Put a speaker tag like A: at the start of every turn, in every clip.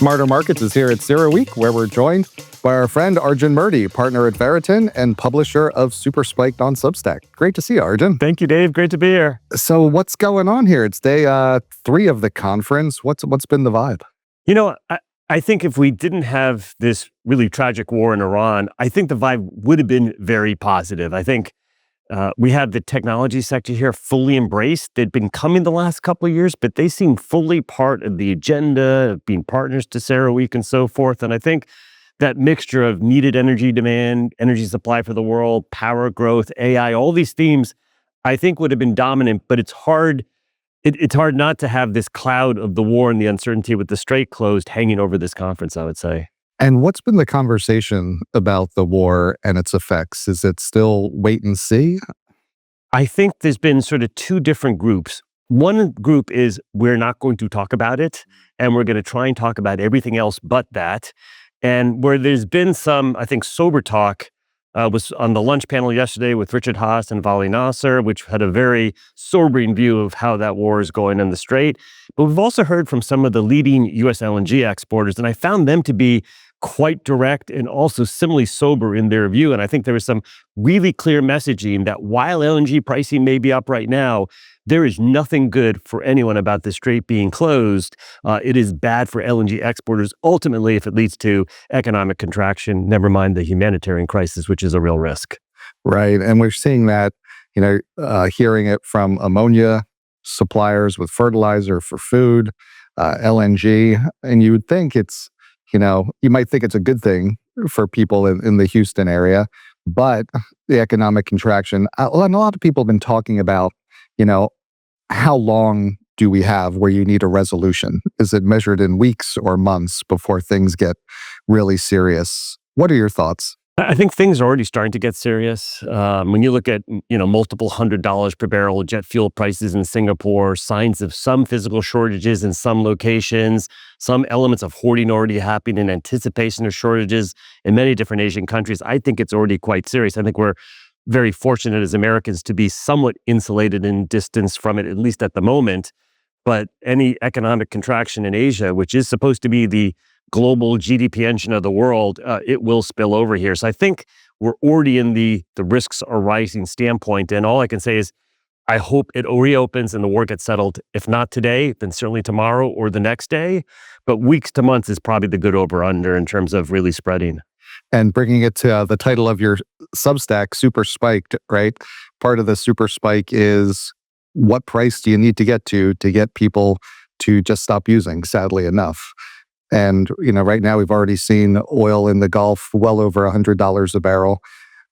A: Smarter Markets is here at CERAWeek, where we're joined by our friend Arjun Murti, partner at Veriten and publisher of Super Spiked on Substack. Great to see you, Arjun.
B: Thank you, Dave. Great to be here.
A: So what's going on here? It's day 3 of the conference. What's been the vibe?
B: You know, I think if we didn't have this really tragic war in Iran, I think the vibe would have been very positive. I think we had the technology sector here fully embraced. They'd been coming the last couple of years, but they seem fully part of the agenda of being partners to CERAWeek and so forth. And I think that mixture of needed energy demand, energy supply for the world, power growth, AI, all these themes, I think would have been dominant, but it's hard. It's hard not to have this cloud of the war and the uncertainty with the strait closed hanging over this conference, I would say.
A: And what's been the conversation about the war and its effects? Is it still wait and see?
B: I think there's been sort of two different groups. One group is we're not going to talk about it, and we're going to try and talk about everything else but that. And where there's been some, I think, sober talk was on the lunch panel yesterday with Richard Haas and Vali Nasser, which had a very sobering view of how that war is going in the Strait. But we've also heard from some of the leading U.S. LNG exporters, and I found them to be quite direct and also similarly sober in their view. And I think there was some really clear messaging that while LNG pricing may be up right now, there is nothing good for anyone about the strait being closed. It is bad for LNG exporters, ultimately, if it leads to economic contraction, never mind the humanitarian crisis, which is a real risk.
A: Right. And we're seeing that, hearing it from ammonia suppliers with fertilizer for food, LNG. And you would think you might think it's a good thing for people in the Houston area, but the economic contraction, a lot of people have been talking about, how long do we have where you need a resolution? Is it measured in weeks or months before things get really serious? What are your thoughts?
B: I think things are already starting to get serious. When you look at, multiple $100 per barrel jet fuel prices in Singapore, signs of some physical shortages in some locations, some elements of hoarding already happening in anticipation of shortages in many different Asian countries, I think it's already quite serious. I think we're very fortunate as Americans to be somewhat insulated in distance from it, at least at the moment. But any economic contraction in Asia, which is supposed to be the global GDP engine of the world, it will spill over here. So I think we're already in the risks are rising standpoint. And all I can say is, I hope it reopens and the war gets settled. If not today, then certainly tomorrow or the next day. But weeks to months is probably the good over-under in terms of really spreading.
A: And bringing it to the title of your Substack, Super Spiked, right? Part of the super spike is what price do you need to get people to just stop using, sadly enough. And, right now we've already seen oil in the Gulf well over $100 a barrel.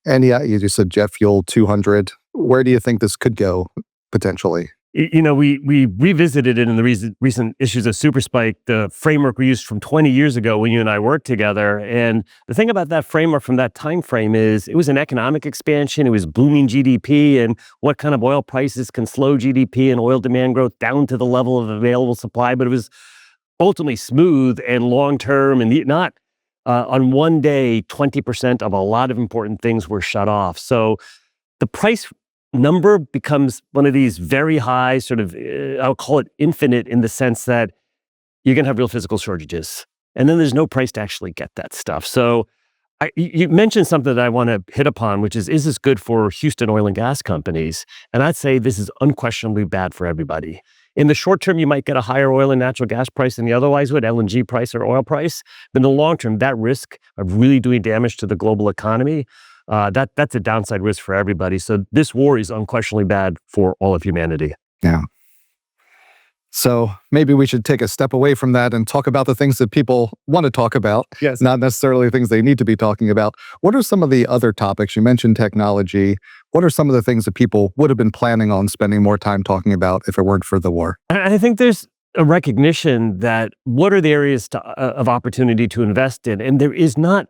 A: And yeah, you just said jet fuel, $200. Where do you think this could go potentially?
B: We revisited it in the recent issues of Super Spike, the framework we used from 20 years ago when you and I worked together. And the thing about that framework from that time frame is it was an economic expansion. It was booming GDP and what kind of oil prices can slow GDP and oil demand growth down to the level of available supply. But it was ultimately smooth and long-term and not on one day, 20% of a lot of important things were shut off. So the price number becomes one of these very high sort of, I'll call it infinite in the sense that you're going to have real physical shortages. And then there's no price to actually get that stuff. So you mentioned something that I want to hit upon, which is this good for Houston oil and gas companies? And I'd say this is unquestionably bad for everybody. In the short term, you might get a higher oil and natural gas price than you otherwise would, LNG price or oil price. But in the long term, that risk of really doing damage to the global economy, that's a downside risk for everybody. So this war is unquestionably bad for all of humanity.
A: Yeah. So maybe we should take a step away from that and talk about the things that people want to talk about,
B: yes,
A: not necessarily things they need to be talking about. What are some of the other topics? You mentioned technology. What are some of the things that people would have been planning on spending more time talking about if it weren't for the war?
B: I think there's a recognition that what are the areas of opportunity to invest in? And there is not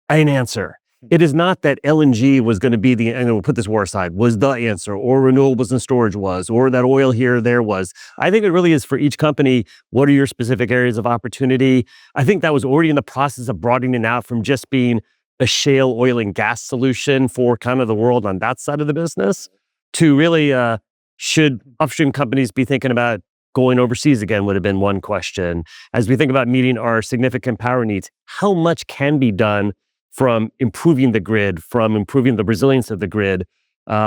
B: an answer. It is not that LNG was going to be and we'll put this war aside, was the answer, or renewables and storage was, or that oil here or there was. I think it really is for each company, what are your specific areas of opportunity? I think that was already in the process of broadening out from just being a shale oil and gas solution for kind of the world on that side of the business to really Should upstream companies be thinking about going overseas again would have been one question. As we think about meeting our significant power needs, how much can be done from improving the grid, from improving the resilience of the grid,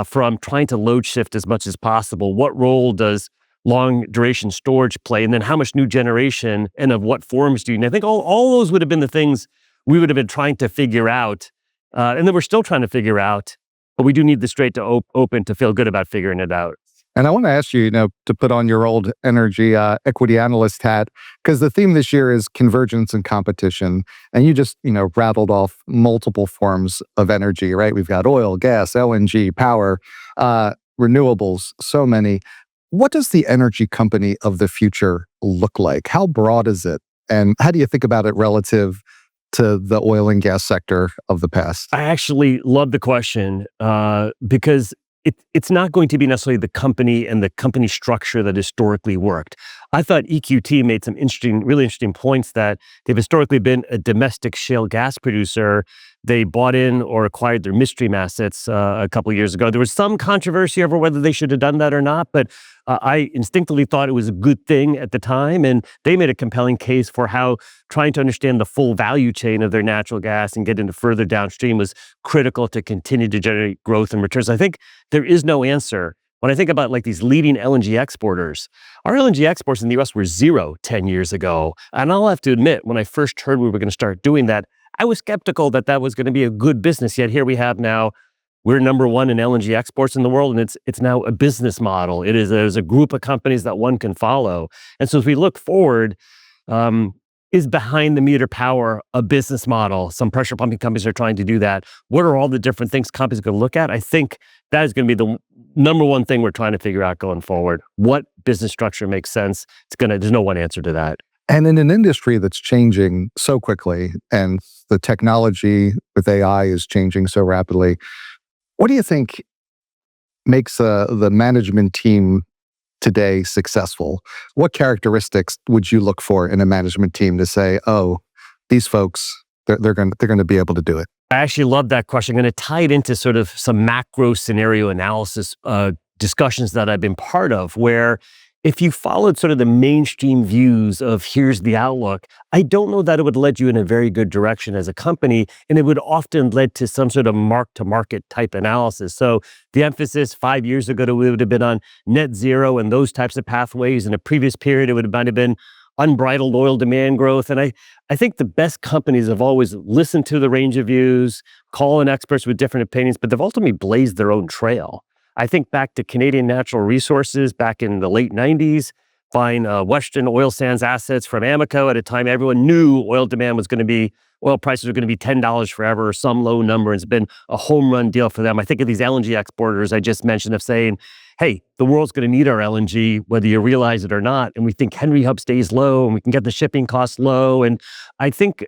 B: from trying to load shift as much as possible? What role does long duration storage play? And then how much new generation and of what forms do you need? I think all those would have been the things we would have been trying to figure out. And then we're still trying to figure out, but we do need the Strait to open to feel good about figuring it out.
A: And I want to ask you, to put on your old energy equity analyst hat, because the theme this year is convergence and competition. And you just, rattled off multiple forms of energy, right? We've got oil, gas, LNG, power, renewables, so many. What does the energy company of the future look like? How broad is it? And how do you think about it relative to the oil and gas sector of the past?
B: I actually love the question because it's not going to be necessarily the company and the company structure that historically worked. I thought EQT made some really interesting points that they've historically been a domestic shale gas producer. They bought in or acquired their midstream assets a couple of years ago. There was some controversy over whether they should have done that or not, but I instinctively thought it was a good thing at the time. And they made a compelling case for how trying to understand the full value chain of their natural gas and get into further downstream was critical to continue to generate growth and returns. I think there is no answer. When I think about like these leading LNG exporters, our LNG exports in the US were zero 10 years ago. And I'll have to admit, when I first heard we were going to start doing that, I was skeptical that that was going to be a good business. Yet here we have now, we're number one in LNG exports in the world, and it's now a business model. There's a group of companies that one can follow. And so as we look forward, is behind the meter power a business model? Some pressure pumping companies are trying to do that. What are all the different things companies are going to look at? I think that is going to be the number one thing we're trying to figure out going forward. What business structure makes sense? There's no one answer to that.
A: And in an industry that's changing so quickly, and the technology with AI is changing so rapidly, what do you think makes the management team today successful? What characteristics would you look for in a management team to say, oh, these folks, they're going to be able to do it?
B: I actually love that question. I'm going to tie it into sort of some macro scenario analysis discussions that I've been part of, where if you followed sort of the mainstream views of here's the outlook, I don't know that it would lead you in a very good direction as a company, and it would often lead to some sort of mark-to-market type analysis. So the emphasis 5 years ago would have been on net zero and those types of pathways. In a previous period, might have been unbridled oil demand growth. And I think the best companies have always listened to the range of views, call in experts with different opinions, but they've ultimately blazed their own trail. I think back to Canadian Natural Resources back in the late 90s, buying Western oil sands assets from Amoco at a time everyone knew oil prices were going to be $10 forever or some low number. It's been a home run deal for them. I think of these LNG exporters I just mentioned of saying, hey, the world's going to need our LNG, whether you realize it or not. And we think Henry Hub stays low and we can get the shipping costs low. And I think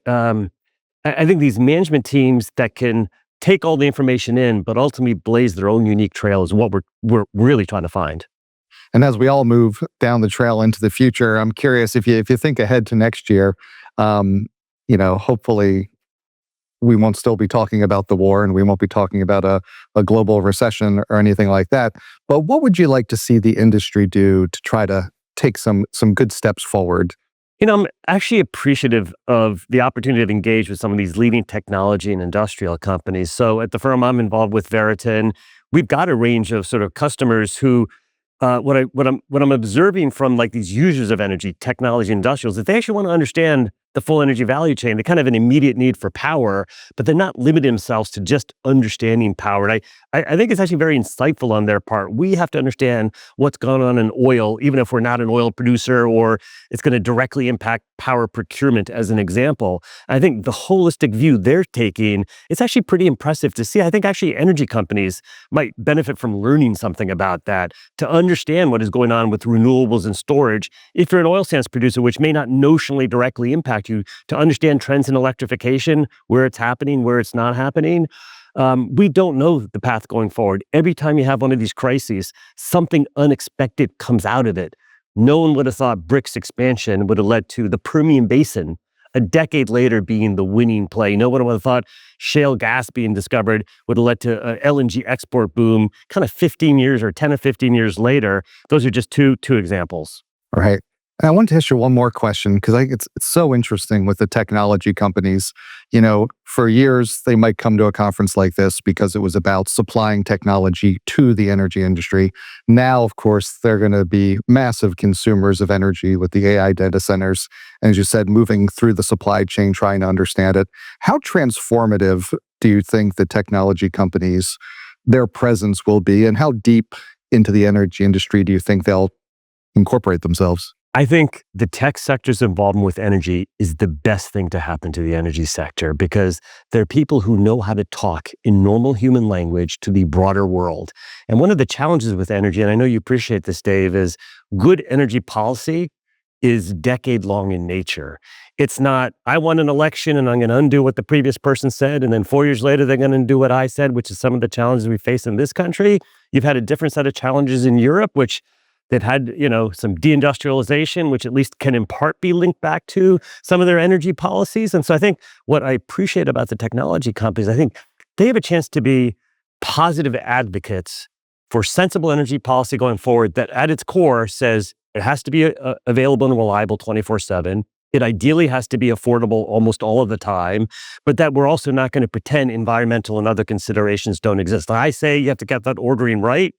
B: these management teams that can take all the information in, but ultimately blaze their own unique trail is what we're really trying to find.
A: And as we all move down the trail into the future, I'm curious if you think ahead to next year, hopefully we won't still be talking about the war and we won't be talking about a global recession or anything like that. But what would you like to see the industry do to try to take some good steps forward?
B: I'm actually appreciative of the opportunity to engage with some of these leading technology and industrial companies. So at the firm I'm involved with, Veriten, we've got a range of sort of customers who, what I'm observing from like these users of energy, technology, industrials, that they actually want to understand the full energy value chain. They kind of have an immediate need for power, but they're not limiting themselves to just understanding power. And I think it's actually very insightful on their part. We have to understand what's going on in oil, even if we're not an oil producer or it's going to directly impact power procurement, as an example. I think the holistic view they're taking, it's actually pretty impressive to see. I think actually energy companies might benefit from learning something about that, to understand what is going on with renewables and storage. If you're an oil sands producer, which may not notionally directly impact you, to understand trends in electrification, where it's happening, where it's not happening. We don't know the path going forward. Every time you have one of these crises, something unexpected comes out of it. No one would have thought BRICS expansion would have led to the Permian Basin a decade later being the winning play. No one would have thought shale gas being discovered would have led to an LNG export boom kind of 15 years or 10 or 15 years later. Those are just two examples.
A: Right. And I want to ask you one more question because it's so interesting with the technology companies. For years, they might come to a conference like this because it was about supplying technology to the energy industry. Now, of course, they're going to be massive consumers of energy with the AI data centers. And as you said, moving through the supply chain, trying to understand it. How transformative do you think the technology companies, their presence will be? And how deep into the energy industry do you think they'll incorporate themselves?
B: I think the tech sector's involvement with energy is the best thing to happen to the energy sector because there are people who know how to talk in normal human language to the broader world. And one of the challenges with energy, and I know you appreciate this, Dave, is good energy policy is decade-long in nature. It's not, I won an election and I'm going to undo what the previous person said, and then 4 years later, they're going to do what I said, which is some of the challenges we face in this country. You've had a different set of challenges in Europe, which they've had, some deindustrialization, which at least can in part be linked back to some of their energy policies. And so I think what I appreciate about the technology companies, I think they have a chance to be positive advocates for sensible energy policy going forward that at its core says it has to be available and reliable 24/7. It ideally has to be affordable almost all of the time, but that we're also not going to pretend environmental and other considerations don't exist. I say you have to get that ordering right.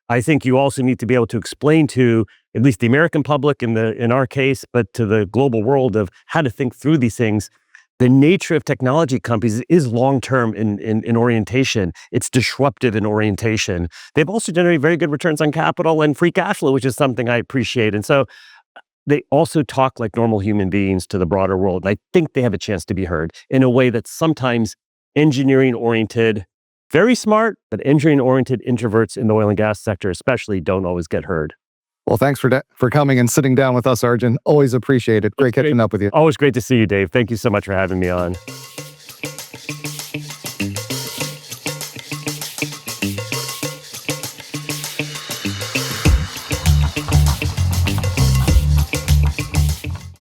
B: I think you also need to be able to explain to at least the American public in our case, but to the global world of how to think through these things. The nature of technology companies is long-term in orientation. It's disruptive in orientation. They've also generated very good returns on capital and free cash flow, which is something I appreciate. And so they also talk like normal human beings to the broader world. And I think they have a chance to be heard in a way that's sometimes engineering-oriented, very smart, but engineering-oriented introverts in the oil and gas sector especially don't always get heard.
A: Well, thanks for coming and sitting down with us, Arjun. Always appreciate it. Great catching up with you.
B: Always great to see you, Dave. Thank you so much for having me on.